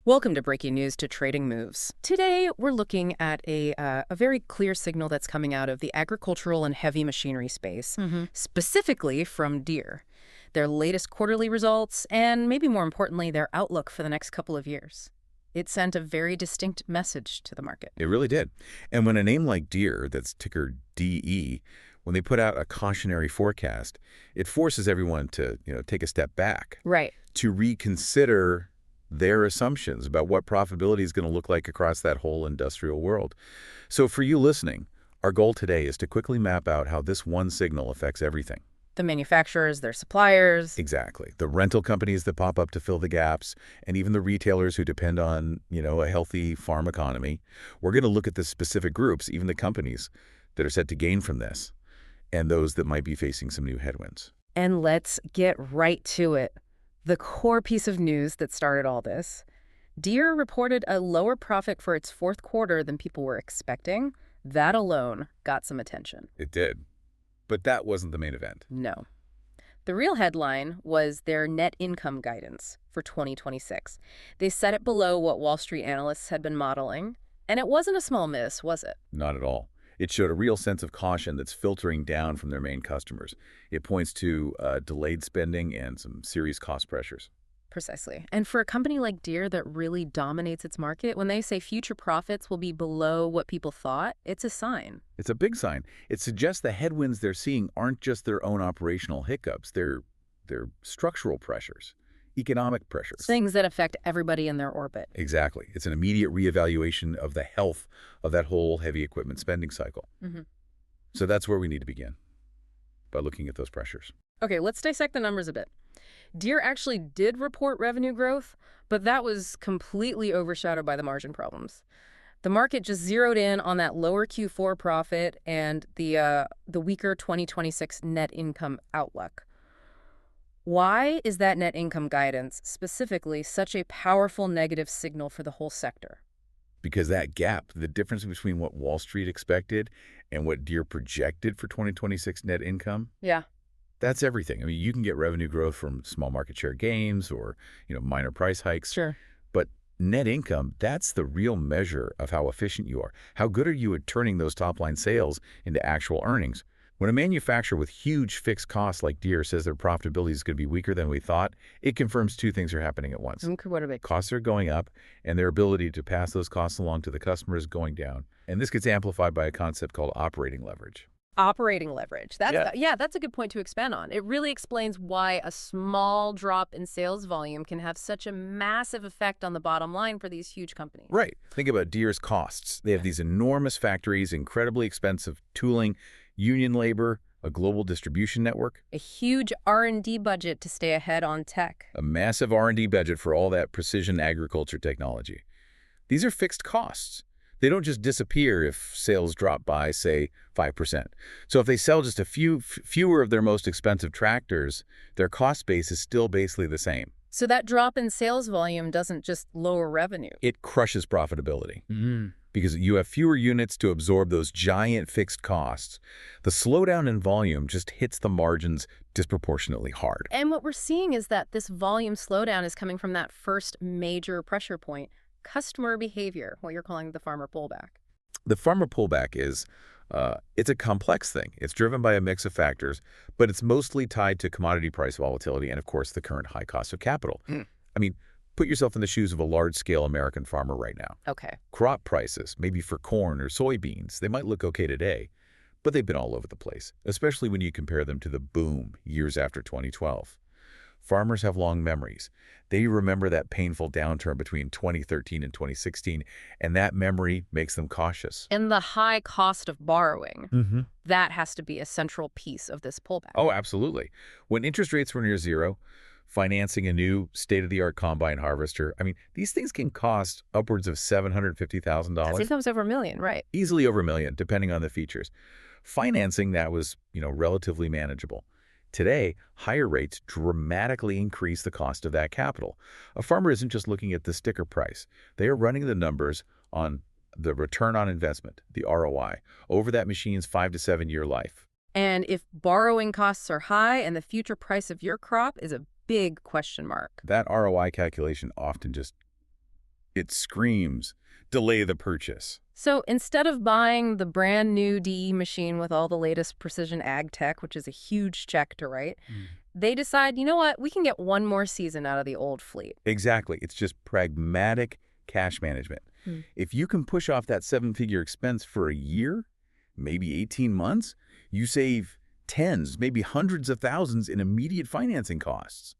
Welcome to Breaking News to Trading Moves. Today, we're looking at a very clear signal that's coming out of the agricultural and heavy machinery space, specifically from Deere. Their latest quarterly results, and maybe more importantly, their outlook for the next couple of years. It sent a very distinct message to the market. It really did. And when a name like Deere, that's ticker DE, when they put out a cautionary forecast, it forces everyone to, take a step back. Right. To reconsider their assumptions about what profitability is going to look like across that whole industrial world. So for you listening, our goal today is to quickly map out how this one signal affects everything. The manufacturers, their suppliers. Exactly. The rental companies that pop up to fill the gaps, and even the retailers who depend on, a healthy farm economy. We're going to look at the specific groups, even the companies that are set to gain from this, and those that might be facing some new headwinds. And let's get right to it. The core piece of news that started all this. Deere reported a lower profit for its fourth quarter than people were expecting. That alone got some attention. It did. But that wasn't the main event. No. The real headline was their net income guidance for 2026. They set it below what Wall Street analysts had been modeling. And it wasn't a small miss, was it? Not at all. It showed a real sense of caution that's filtering down from their main customers. It points to delayed spending and some serious cost pressures. Precisely. And for a company like Deere that really dominates its market, when they say future profits will be below what people thought, it's a sign. It's a big sign. It suggests the headwinds they're seeing aren't just their own operational hiccups. They're structural pressures, economic pressures. Things that affect everybody in their orbit. Exactly. It's an immediate reevaluation of the health of that whole heavy equipment spending cycle. So that's where we need to begin, by looking at those pressures. Okay, let's dissect the numbers a bit. Deere actually did report revenue growth, but that was completely overshadowed by the margin problems. The market just zeroed in on that lower Q4 profit and the weaker 2026 net income outlook. Why is that net income guidance specifically such a powerful negative signal for the whole sector? Because that gap, the difference between what Wall Street expected and what Deere projected for 2026 net income, that's everything. I mean, you can get revenue growth from small market share gains or, minor price hikes. Sure. But net income, that's the real measure of how efficient you are. How good are you at turning those top-line sales into actual earnings? When a manufacturer with huge fixed costs like Deere says their profitability is going to be weaker than we thought, it confirms two things are happening at once. What are they? Costs are going up, and their ability to pass those costs along to the customer is going down. And this gets amplified by a concept called operating leverage. Operating leverage. That's a good point to expand on. It really explains why a small drop in sales volume can have such a massive effect on the bottom line for these huge companies. Right. Think about Deere's costs. They have these enormous factories, incredibly expensive tooling, union labor, a global distribution network. A huge R&D budget to stay ahead on tech. A massive R&D budget for all that precision agriculture technology. These are fixed costs. They don't just disappear if sales drop by, say, 5%. So if they sell just a fewer of their most expensive tractors, their cost base is still basically the same. So that drop in sales volume doesn't just lower revenue. It crushes profitability. Because you have fewer units to absorb those giant fixed costs. The slowdown in volume just hits the margins disproportionately hard. And what we're seeing is that this volume slowdown is coming from that first major pressure point, customer behavior, what you're calling the farmer pullback. The farmer pullback is, it's a complex thing. It's driven by a mix of factors, but it's mostly tied to commodity price volatility and, of course, the current high cost of capital. I mean, put yourself in the shoes of a large-scale American farmer right now. Okay. Crop prices, maybe for corn or soybeans, they might look okay today, but they've been all over the place, especially when you compare them to the boom years after 2012. Farmers have long memories. They remember that painful downturn between 2013 and 2016, and that memory makes them cautious. And the high cost of borrowing, that has to be a central piece of this pullback. Oh, absolutely. When interest rates were near zero, financing a new state-of-the-art combine harvester, I mean, these things can cost upwards of $750,000. Sometimes over $1 million, right? Easily over $1 million, depending on the features. Financing that was, relatively manageable. Today, higher rates dramatically increase the cost of that capital. A farmer isn't just looking at the sticker price. They are running the numbers on the return on investment, the ROI, over that machine's 5 to 7 year life. And if borrowing costs are high and the future price of your crop is a big question mark. That ROI calculation often just It screams, delay the purchase. So instead of buying the brand new DE machine with all the latest precision ag tech, which is a huge check to write, they decide, you know what, we can get one more season out of the old fleet. Exactly. It's just pragmatic cash management. If you can push off that seven-figure expense for a year, maybe 18 months, you save tens, maybe hundreds of thousands in immediate financing costs.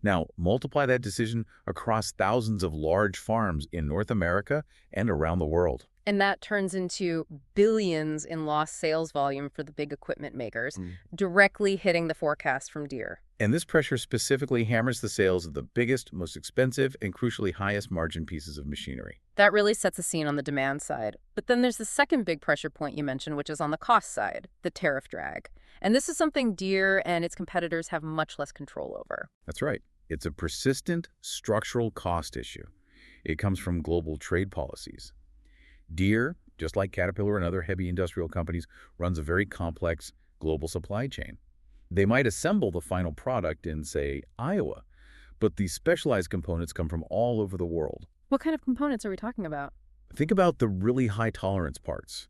Now, multiply that decision across thousands of large farms in North America and around the world. And that turns into billions in lost sales volume for the big equipment makers, directly hitting the forecast from Deere. And this pressure specifically hammers the sales of the biggest, most expensive, and crucially highest margin pieces of machinery. That really sets a scene on the demand side. But then there's the second big pressure point you mentioned, which is on the cost side, the tariff drag. And this is something Deere and its competitors have much less control over. That's right. It's a persistent structural cost issue. It comes from global trade policies. Deere, just like Caterpillar and other heavy industrial companies, runs a very complex global supply chain. They might assemble the final product in, say, Iowa, but these specialized components come from all over the world. What kind of components are we talking about? Think about the really high tolerance parts,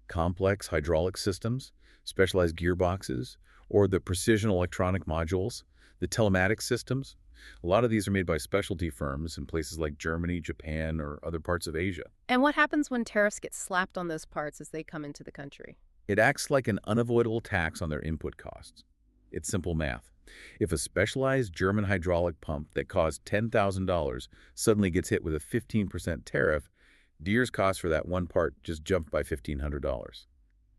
complex hydraulic systems, specialized gearboxes, or the precision electronic modules, the telematics systems. A lot of these are made by specialty firms in places like Germany, Japan, or other parts of Asia. And what happens when tariffs get slapped on those parts as they come into the country? It acts like an unavoidable tax on their input costs. It's simple math. If a specialized German hydraulic pump that cost $10,000 suddenly gets hit with a 15% tariff, Deere's cost for that one part just jumped by $1,500.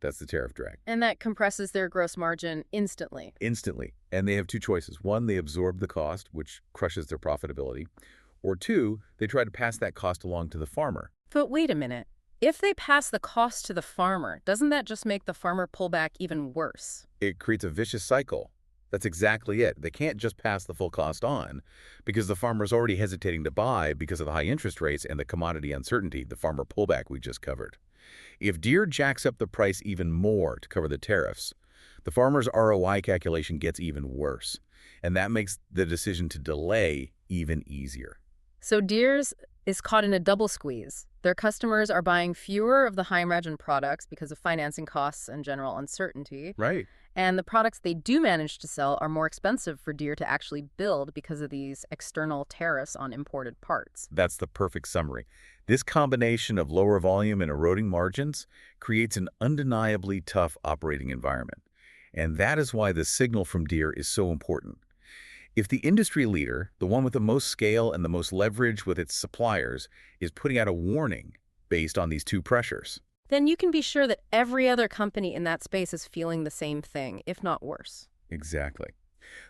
That's the tariff drag. And that compresses their gross margin instantly. Instantly. And they have two choices. One, they absorb the cost, which crushes their profitability. Or two, they try to pass that cost along to the farmer. But wait a minute. If they pass the cost to the farmer, doesn't that just make the farmer pull back even worse? It creates a vicious cycle. That's exactly it. They can't just pass the full cost on because the farmer's already hesitating to buy because of the high interest rates and the commodity uncertainty, the farmer pullback we just covered. If Deere jacks up the price even more to cover the tariffs, the farmer's ROI calculation gets even worse, and that makes the decision to delay even easier. So Deere's is caught in a double squeeze. Their customers are buying fewer of the high-margin products because of financing costs and general uncertainty. Right. And the products they do manage to sell are more expensive for Deere to actually build because of these external tariffs on imported parts. That's the perfect summary. This combination of lower volume and eroding margins creates an undeniably tough operating environment. And that is why the signal from Deere is so important. If the industry leader, the one with the most scale and the most leverage with its suppliers, is putting out a warning based on these two pressures, then you can be sure that every other company in that space is feeling the same thing, if not worse. Exactly.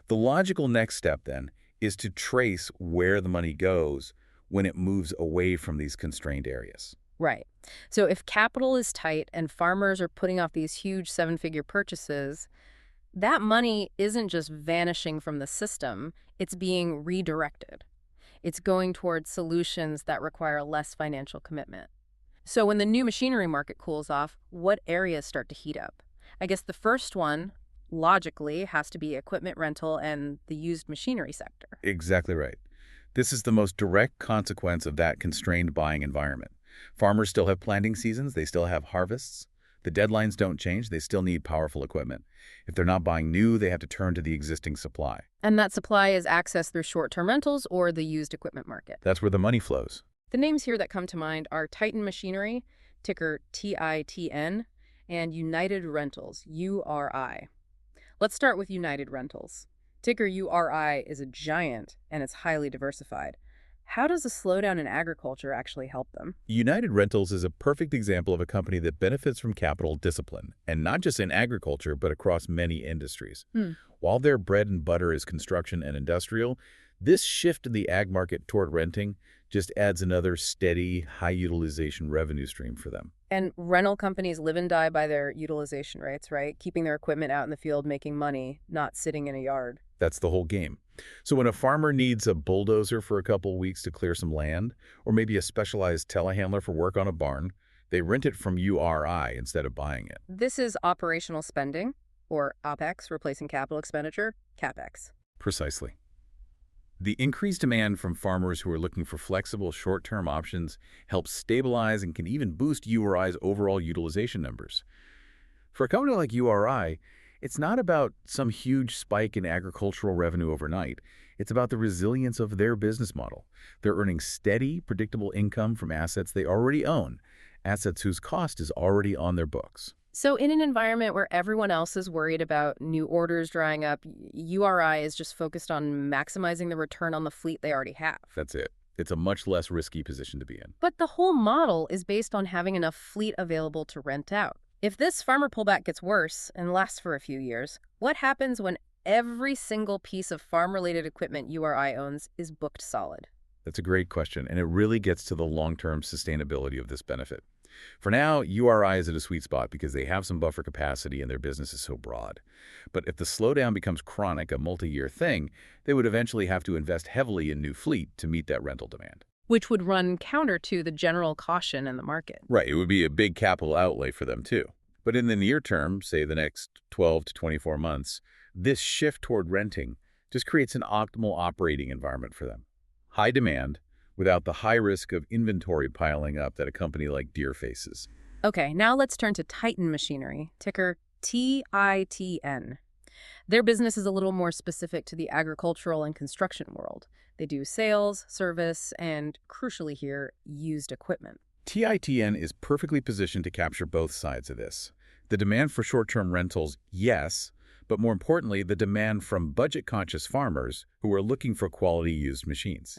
The logical next step, then, is to trace where the money goes when it moves away from these constrained areas. Right. So if capital is tight and farmers are putting off these huge seven-figure purchases, that money isn't just vanishing from the system, it's being redirected. It's going towards solutions that require less financial commitment. So when the new machinery market cools off, what areas start to heat up? I guess the first one, logically, has to be equipment rental and the used machinery sector. Exactly right. This is the most direct consequence of that constrained buying environment. Farmers still have planting seasons, they still have harvests. The deadlines don't change, they still need powerful equipment. If they're not buying new, they have to turn to the existing supply. And that supply is accessed through short-term rentals or the used equipment market. That's where the money flows. The names here that come to mind are TITN Machinery, ticker TITN, and United Rentals, URI. Let's start with United Rentals. Ticker URI is a giant, and it's highly diversified. How does a slowdown in agriculture actually help them? United Rentals is a perfect example of a company that benefits from capital discipline, and not just in agriculture, but across many industries. While their bread and butter is construction and industrial, this shift in the ag market toward renting just adds another steady, high-utilization revenue stream for them. And rental companies live and die by their utilization rates, right? Keeping their equipment out in the field, making money, not sitting in a yard. That's the whole game. So when a farmer needs a bulldozer for a couple weeks to clear some land, or maybe a specialized telehandler for work on a barn, they rent it from URI instead of buying it. This is operational spending, or OPEX, replacing capital expenditure, CapEx. Precisely. The increased demand from farmers who are looking for flexible short-term options helps stabilize and can even boost URI's overall utilization numbers. For a company like URI, it's not about some huge spike in agricultural revenue overnight. It's about the resilience of their business model. They're earning steady, predictable income from assets they already own, assets whose cost is already on their books. So in an environment where everyone else is worried about new orders drying up, URI is just focused on maximizing the return on the fleet they already have. That's it. It's a much less risky position to be in. But the whole model is based on having enough fleet available to rent out. If this farmer pullback gets worse and lasts for a few years, what happens when every single piece of farm-related equipment URI owns is booked solid? That's a great question, and it really gets to the long-term sustainability of this benefit. For now, URI is at a sweet spot because they have some buffer capacity and their business is so broad. But if the slowdown becomes chronic, a multi-year thing, they would eventually have to invest heavily in new fleet to meet that rental demand. Which would run counter to the general caution in the market. Right, it would be a big capital outlay for them too. But in the near term, say the next 12 to 24 months, this shift toward renting just creates an optimal operating environment for them. High demand, without the high risk of inventory piling up that a company like Deere faces. Okay, now let's turn to TITN Machinery, ticker TITN. Their business is a little more specific to the agricultural and construction world. They do sales, service, and, crucially here, used equipment. TITN is perfectly positioned to capture both sides of this. The demand for short-term rentals, yes, but more importantly, the demand from budget-conscious farmers who are looking for quality used machines.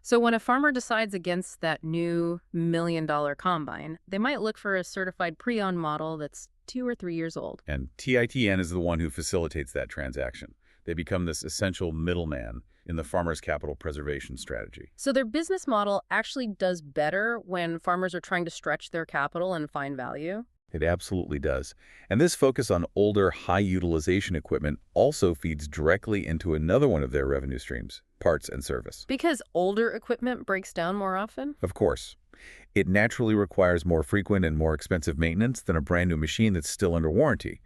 So when a farmer decides against that new $1 million combine, they might look for a certified pre-owned model that's 2 or 3 years old. And TITN is the one who facilitates that transaction. They become this essential middleman in the farmer's capital preservation strategy. So their business model actually does better when farmers are trying to stretch their capital and find value? It absolutely does. And this focus on older, high-utilization equipment also feeds directly into another one of their revenue streams, parts and service. Because older equipment breaks down more often? Of course. It naturally requires more frequent and more expensive maintenance than a brand new machine that's still under warranty.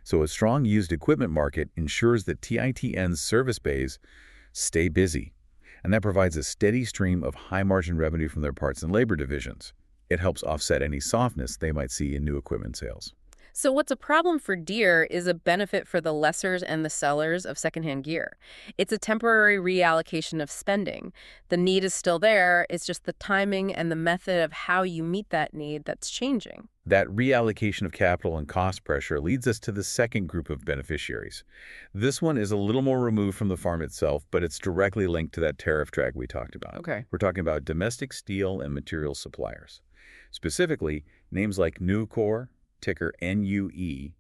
So a strong used equipment market ensures that TITN's service bays stay busy, and that provides a steady stream of high-margin revenue from their parts and labor divisions. It helps offset any softness they might see in new equipment sales. So what's a problem for Deere is a benefit for the lessors and the sellers of secondhand gear. It's a temporary reallocation of spending. The need is still there, it's just the timing and the method of how you meet that need that's changing. That reallocation of capital and cost pressure leads us to the second group of beneficiaries. This one is a little more removed from the farm itself, but it's directly linked to that tariff drag we talked about. Okay. We're talking about domestic steel and materials suppliers. Specifically, names like Nucor, ticker NUE,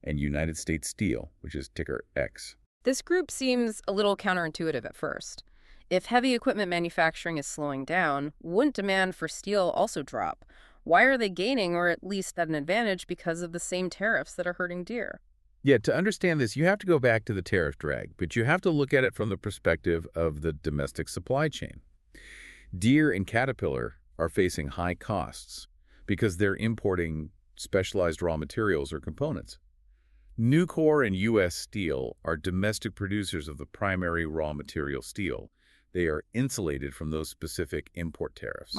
and United States Steel, which is ticker X. This group seems a little counterintuitive at first. If heavy equipment manufacturing is slowing down, wouldn't demand for steel also drop? Why are they gaining, or at least at an advantage, because of the same tariffs that are hurting Deere? Yeah, to understand this, you have to go back to the tariff drag, but you have to look at it from the perspective of the domestic supply chain. Deere and Caterpillar are facing high costs because they're importing specialized raw materials or components. Nucor and U.S. Steel are domestic producers of the primary raw material steel. They are insulated from those specific import tariffs.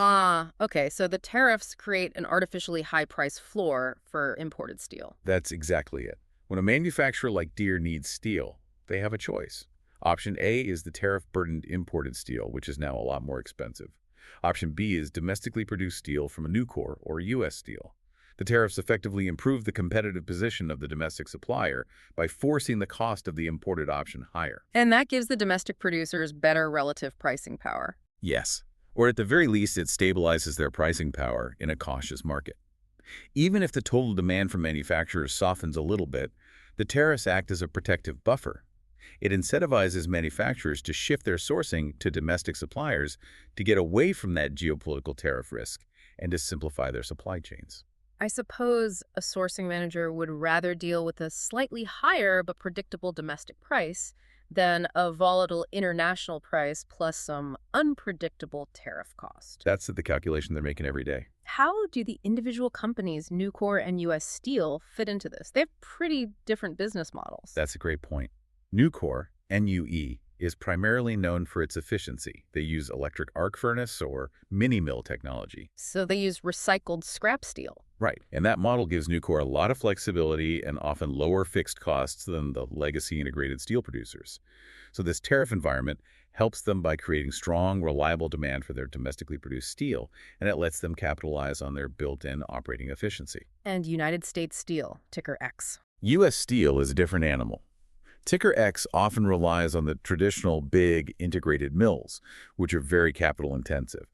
Okay, so the tariffs create an artificially high price floor for imported steel. That's exactly it. When a manufacturer like Deere needs steel, they have a choice. Option A is the tariff-burdened imported steel, which is now a lot more expensive. Option B is domestically produced steel from a Nucor or U.S. Steel. The tariffs effectively improve the competitive position of the domestic supplier by forcing the cost of the imported option higher. And that gives the domestic producers better relative pricing power. Yes, or at the very least, it stabilizes their pricing power in a cautious market. Even if the total demand from manufacturers softens a little bit, the tariffs act as a protective buffer. It incentivizes manufacturers to shift their sourcing to domestic suppliers to get away from that geopolitical tariff risk and to simplify their supply chains. I suppose a sourcing manager would rather deal with a slightly higher but predictable domestic price than a volatile international price plus some unpredictable tariff cost. That's the calculation they're making every day. How do the individual companies, Nucor and U.S. Steel, fit into this? They have pretty different business models. That's a great point. Nucor, NUE, is primarily known for its efficiency. They use electric arc furnace or mini-mill technology. So they use recycled scrap steel. Right, and that model gives Nucor a lot of flexibility and often lower fixed costs than the legacy integrated steel producers. So this tariff environment helps them by creating strong, reliable demand for their domestically produced steel, and it lets them capitalize on their built-in operating efficiency. And United States Steel, ticker X. U.S. Steel is a different animal. Ticker X often relies on the traditional big integrated mills, which are very capital intensive,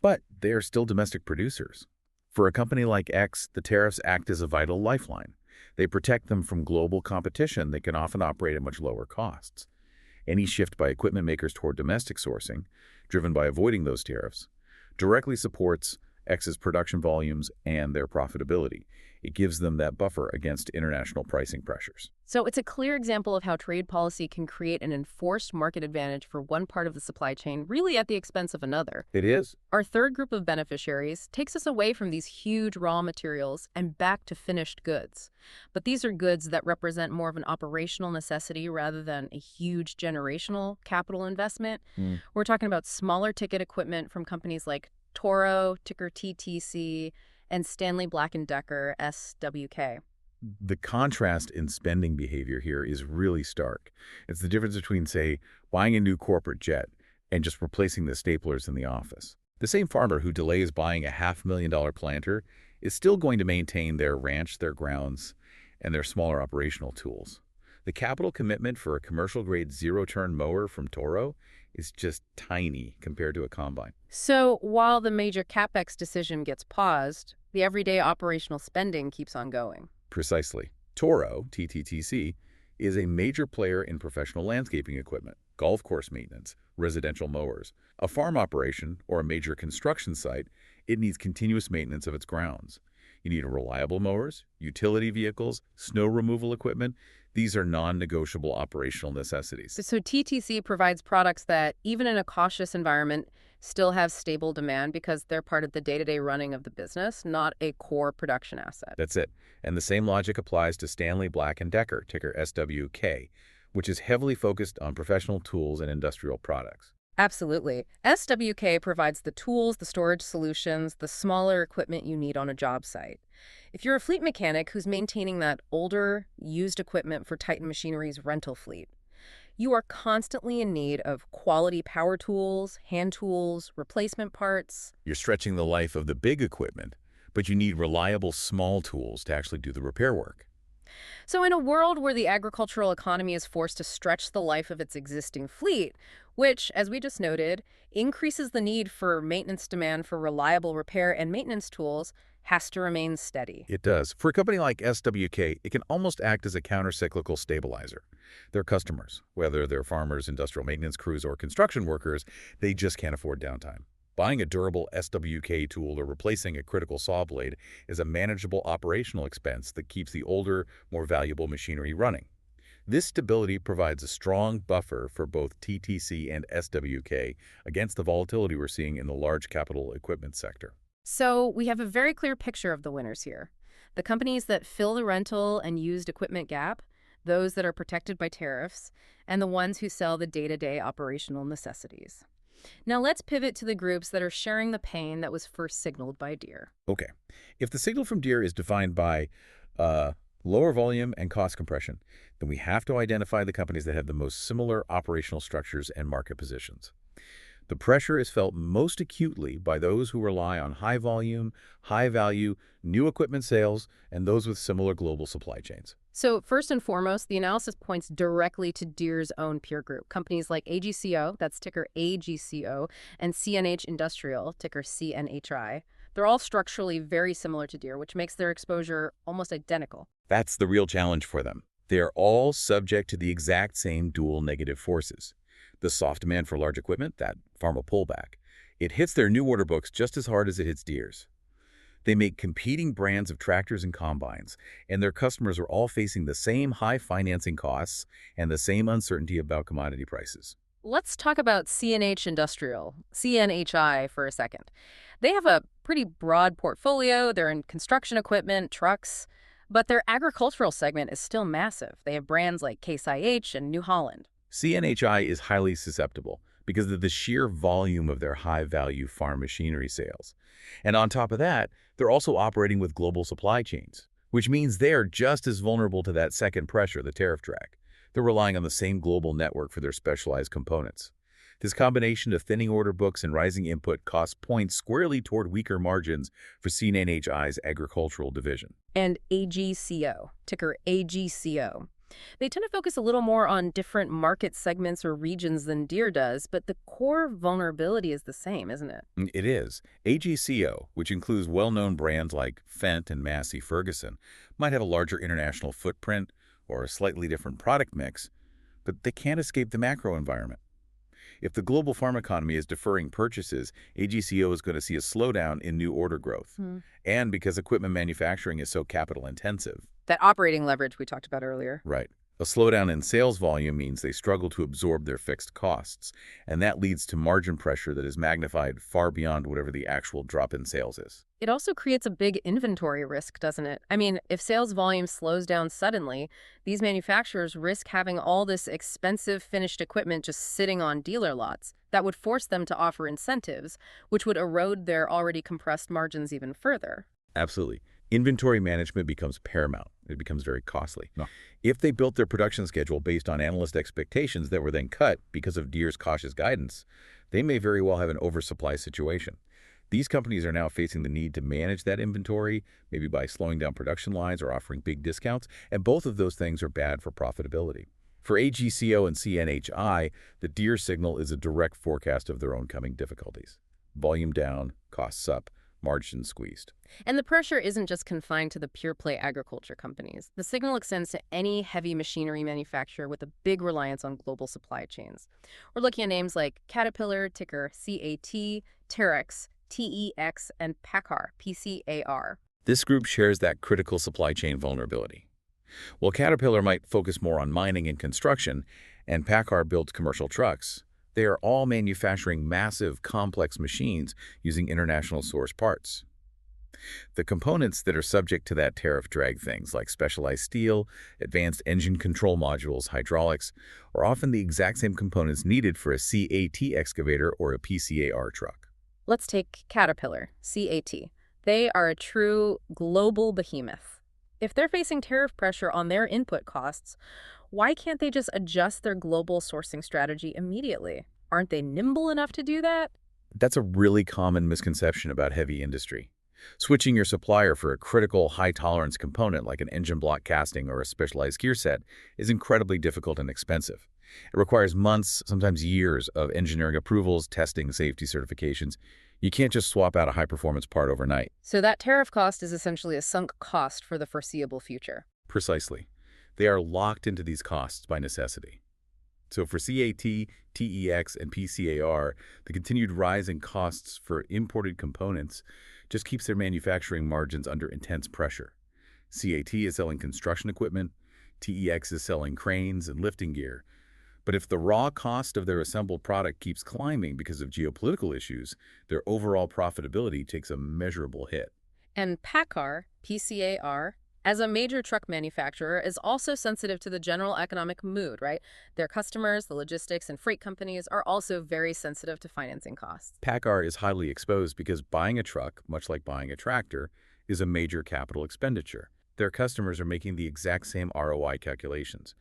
but they are still domestic producers. For a company like X, the tariffs act as a vital lifeline. They protect them from global competition that can often operate at much lower costs. Any shift by equipment makers toward domestic sourcing, driven by avoiding those tariffs, directly supports X's production volumes and their profitability. It gives them that buffer against international pricing pressures. So it's a clear example of how trade policy can create an enforced market advantage for one part of the supply chain, really at the expense of another. It is. Our third group of beneficiaries takes us away from these huge raw materials and back to finished goods. But these are goods that represent more of an operational necessity rather than a huge generational capital investment. We're talking about smaller ticket equipment from companies like Toro, ticker TTC, and Stanley Black & Decker, SWK. The contrast in spending behavior here is really stark. It's the difference between, say, buying a new corporate jet and just replacing the staplers in the office. The same farmer who delays buying a $500,000 planter is still going to maintain their ranch, their grounds, and their smaller operational tools. The capital commitment for a commercial-grade zero-turn mower from Toro is just tiny compared to a combine. So while the major CapEx decision gets paused, the everyday operational spending keeps on going. Precisely. Toro, TTTC, is a major player in professional landscaping equipment, golf course maintenance, residential mowers. A farm operation or a major construction site, it needs continuous maintenance of its grounds. You need reliable mowers, utility vehicles, snow removal equipment. These are non-negotiable operational necessities. So TTC provides products that, even in a cautious environment, still have stable demand because they're part of the day-to-day running of the business, not a core production asset. That's it. And the same logic applies to Stanley Black & Decker, ticker SWK, which is heavily focused on professional tools and industrial products. Absolutely. SWK provides the tools, the storage solutions, the smaller equipment you need on a job site. If you're a fleet mechanic who's maintaining that older, used equipment for TITN Machinery's rental fleet, you are constantly in need of quality power tools, hand tools, replacement parts. You're stretching the life of the big equipment, but you need reliable small tools to actually do the repair work. So in a world where the agricultural economy is forced to stretch the life of its existing fleet, which, as we just noted, increases the need for maintenance demand for reliable repair and maintenance tools, has to remain steady. It does. For a company like SWK, it can almost act as a counter-cyclical stabilizer. Their customers, whether they're farmers, industrial maintenance crews, or construction workers, they just can't afford downtime. Buying a durable SWK tool or replacing a critical saw blade is a manageable operational expense that keeps the older, more valuable machinery running. This stability provides a strong buffer for both TTC and SWK against the volatility we're seeing in the large capital equipment sector. So we have a very clear picture of the winners here. The companies that fill the rental and used equipment gap, those that are protected by tariffs, and the ones who sell the day-to-day operational necessities. Now let's pivot to the groups that are sharing the pain that was first signaled by Deere. Okay. If the signal from Deere is defined by lower volume and cost compression, then we have to identify the companies that have the most similar operational structures and market positions. The pressure is felt most acutely by those who rely on high volume, high value, new equipment sales, and those with similar global supply chains. So first and foremost, the analysis points directly to Deere's own peer group. Companies like AGCO, that's ticker AGCO, and CNH Industrial, ticker CNHI. They're all structurally very similar to Deere, which makes their exposure almost identical. That's the real challenge for them. They are all subject to the exact same dual negative forces. The soft demand for large equipment, that farmer pullback, it hits their new order books just as hard as it hits Deere's. They make competing brands of tractors and combines, and their customers are all facing the same high financing costs and the same uncertainty about commodity prices. Let's talk about CNH Industrial, CNHI, for a second. They have a pretty broad portfolio. They're in construction equipment, trucks, but their agricultural segment is still massive. They have brands like Case IH and New Holland. CNHI is highly susceptible because of the sheer volume of their high-value farm machinery sales. And on top of that, they're also operating with global supply chains, which means they're just as vulnerable to that second pressure, the tariff drag. They're relying on the same global network for their specialized components. This combination of thinning order books and rising input costs points squarely toward weaker margins for CNHI's agricultural division. And AGCO, ticker AGCO. They tend to focus a little more on different market segments or regions than Deere does, but the core vulnerability is the same, isn't it? It is. AGCO, which includes well-known brands like Fendt and Massey Ferguson, might have a larger international footprint or a slightly different product mix, but they can't escape the macro environment. If the global farm economy is deferring purchases, AGCO is going to see a slowdown in new order growth. And because equipment manufacturing is so capital intensive. That operating leverage we talked about earlier. Right. A slowdown in sales volume means they struggle to absorb their fixed costs, and that leads to margin pressure that is magnified far beyond whatever the actual drop in sales is. It also creates a big inventory risk, doesn't it? I mean, if sales volume slows down suddenly, these manufacturers risk having all this expensive finished equipment just sitting on dealer lots. That would force them to offer incentives, which would erode their already compressed margins even further. Absolutely. Inventory management becomes paramount. It becomes very costly. If they built their production schedule based on analyst expectations that were then cut because of Deere's cautious guidance, they may very well have an oversupply situation. These companies are now facing the need to manage that inventory, maybe by slowing down production lines or offering big discounts, and both of those things are bad for profitability. For AGCO and CNHI, the Deere signal is a direct forecast of their own coming difficulties. Volume down, costs up, margin squeezed. And the pressure isn't just confined to the pure-play agriculture companies. The signal extends to any heavy machinery manufacturer with a big reliance on global supply chains. We're looking at names like Caterpillar, ticker CAT, Tariffs, TEX, and PACCAR, PCAR. This group shares that critical supply chain vulnerability. While Caterpillar might focus more on mining and construction, and PACCAR builds commercial trucks, they are all manufacturing massive, complex machines using international source parts. The components that are subject to that tariff drag, things like specialized steel, advanced engine control modules, hydraulics, are often the exact same components needed for a CAT excavator or a PCAR truck. Let's take Caterpillar, CAT. They are a true global behemoth. If they're facing tariff pressure on their input costs, why can't they just adjust their global sourcing strategy immediately? Aren't they nimble enough to do that? That's a really common misconception about heavy industry. Switching your supplier for a critical high-tolerance component like an engine block casting or a specialized gear set is incredibly difficult and expensive. It requires months, sometimes years, of engineering approvals, testing, safety certifications. You can't just swap out a high-performance part overnight. So that tariff cost is essentially a sunk cost for the foreseeable future. Precisely. They are locked into these costs by necessity. So for CAT, TEX, and PCAR, the continued rise in costs for imported components just keeps their manufacturing margins under intense pressure. CAT is selling construction equipment, TEX is selling cranes and lifting gear. But if the raw cost of their assembled product keeps climbing because of geopolitical issues, their overall profitability takes a measurable hit. And PACCAR, PCAR, as a major truck manufacturer, is also sensitive to the general economic mood, right? Their customers, the logistics and freight companies, are also very sensitive to financing costs. PACCAR is highly exposed because buying a truck, much like buying a tractor, is a major capital expenditure. Their customers are making the exact same ROI calculations.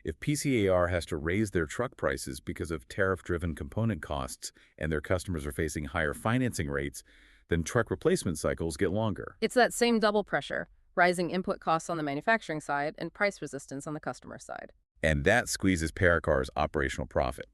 If PCAR has to raise their truck prices because of tariff-driven component costs and their customers are facing higher financing rates, then truck replacement cycles get longer. It's that same double pressure. Rising input costs on the manufacturing side and price resistance on the customer side. And that squeezes PACCAR's operational profit.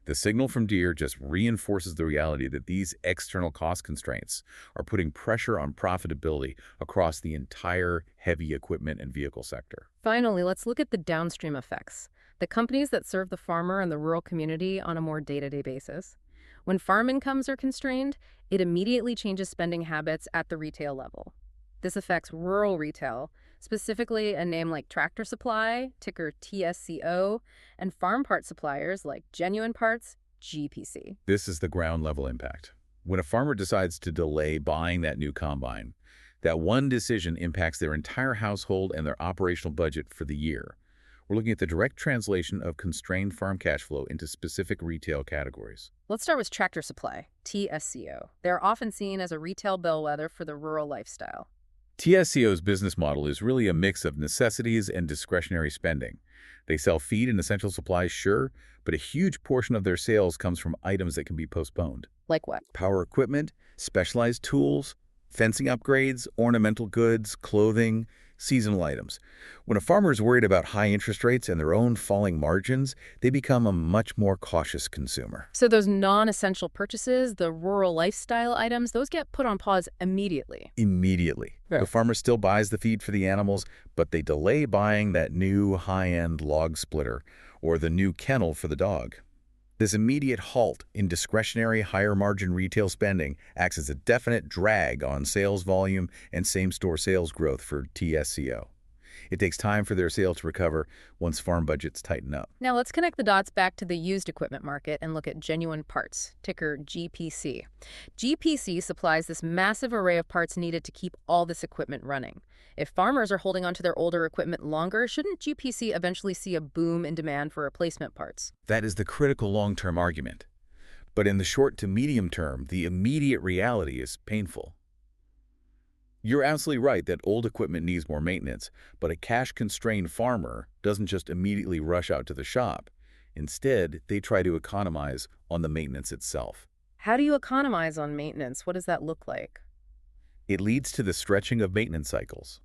The signal from Deere just reinforces the reality that these external cost constraints are putting pressure on profitability across the entire heavy equipment and vehicle sector. Finally, let's look at the downstream effects, the companies that serve the farmer and the rural community on a more day-to-day basis. When farm incomes are constrained, it immediately changes spending habits at the retail level. This affects rural retail, specifically a name like Tractor Supply, ticker TSCO, and farm part suppliers like Genuine Parts, GPC. This is the ground level impact. When a farmer decides to delay buying that new combine, that one decision impacts their entire household and their operational budget for the year. We're looking at the direct translation of constrained farm cash flow into specific retail categories. Let's start with Tractor Supply, TSCO. They're often seen as a retail bellwether for the rural lifestyle. TSCO's business model is really a mix of necessities and discretionary spending. They sell feed and essential supplies, sure, but a huge portion of their sales comes from items that can be postponed. Like what? Power equipment, specialized tools, fencing upgrades, ornamental goods, clothing, seasonal items. When a farmer is worried about high interest rates and their own falling margins, they become a much more cautious consumer. So those non-essential purchases, the rural lifestyle items, those get put on pause immediately. Immediately. Right. The farmer still buys the feed for the animals, but they delay buying that new high-end log splitter or the new kennel for the dog. This immediate halt in discretionary higher-margin retail spending acts as a definite drag on sales volume and same-store sales growth for TSCO. It takes time for their sales to recover once farm budgets tighten up. Now let's connect the dots back to the used equipment market and look at genuine parts, ticker GPC. GPC supplies this massive array of parts needed to keep all this equipment running. If farmers are holding onto their older equipment longer, shouldn't GPC eventually see a boom in demand for replacement parts? That is the critical long-term argument. But in the short to medium term, the immediate reality is painful. You're absolutely right that old equipment needs more maintenance, but a cash-constrained farmer doesn't just immediately rush out to the shop. Instead, they try to economize on the maintenance itself. How do you economize on maintenance? What does that look like? It leads to the stretching of maintenance cycles.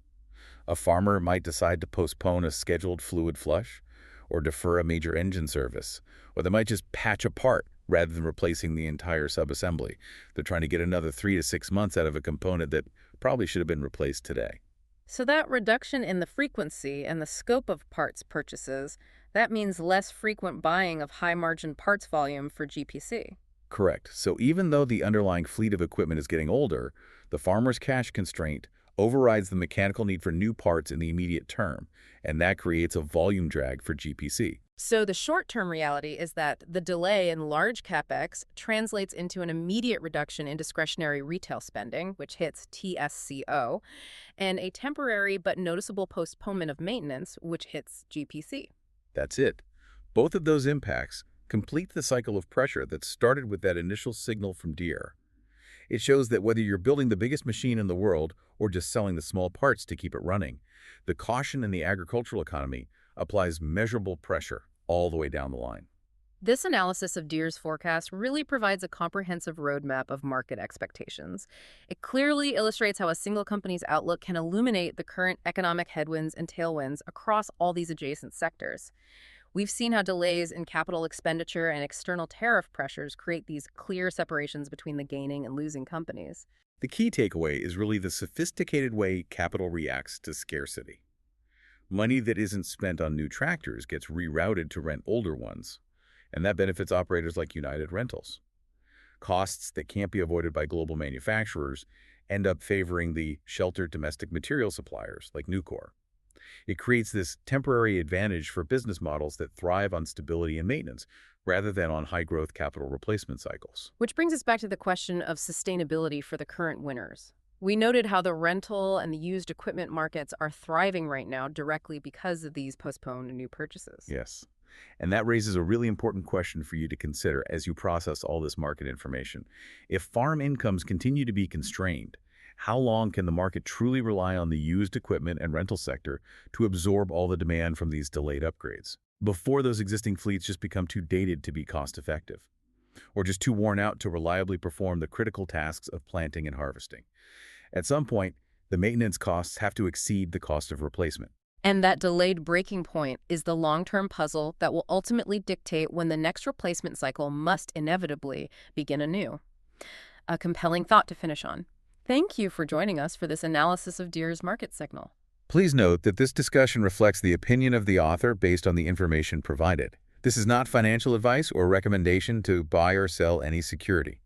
A farmer might decide to postpone a scheduled fluid flush or defer a major engine service, or they might just patch a part rather than replacing the entire subassembly. They're trying to get another 3 to 6 months out of a component that probably should have been replaced today. So that reduction in the frequency and the scope of parts purchases, that means less frequent buying of high-margin parts volume for GPC. Correct. So even though the underlying fleet of equipment is getting older, the farmer's cash constraint overrides the mechanical need for new parts in the immediate term, and that creates a volume drag for GPC. So the short-term reality is that the delay in large CapEx translates into an immediate reduction in discretionary retail spending, which hits TSCO, and a temporary but noticeable postponement of maintenance, which hits GPC. That's it. Both of those impacts complete the cycle of pressure that started with that initial signal from Deere. It shows that whether you're building the biggest machine in the world or just selling the small parts to keep it running, the caution in the agricultural economy applies measurable pressure all the way down the line. This analysis of Deere's forecast really provides a comprehensive roadmap of market expectations. It clearly illustrates how a single company's outlook can illuminate the current economic headwinds and tailwinds across all these adjacent sectors. We've seen how delays in capital expenditure and external tariff pressures create these clear separations between the gaining and losing companies. The key takeaway is really the sophisticated way capital reacts to scarcity. Money that isn't spent on new tractors gets rerouted to rent older ones, and that benefits operators like United Rentals. Costs that can't be avoided by global manufacturers end up favoring the sheltered domestic material suppliers like Nucor. It creates this temporary advantage for business models that thrive on stability and maintenance, rather than on high-growth capital replacement cycles. Which brings us back to the question of sustainability for the current winners. We noted how the rental and the used equipment markets are thriving right now directly because of these postponed new purchases. Yes. And that raises a really important question for you to consider as you process all this market information. If farm incomes continue to be constrained, how long can the market truly rely on the used equipment and rental sector to absorb all the demand from these delayed upgrades, before those existing fleets just become too dated to be cost-effective, or just too worn out to reliably perform the critical tasks of planting and harvesting? At some point, the maintenance costs have to exceed the cost of replacement. And that delayed breaking point is the long-term puzzle that will ultimately dictate when the next replacement cycle must inevitably begin anew. A compelling thought to finish on. Thank you for joining us for this analysis of Deere's market signal. Please note that this discussion reflects the opinion of the author based on the information provided. This is not financial advice or recommendation to buy or sell any security.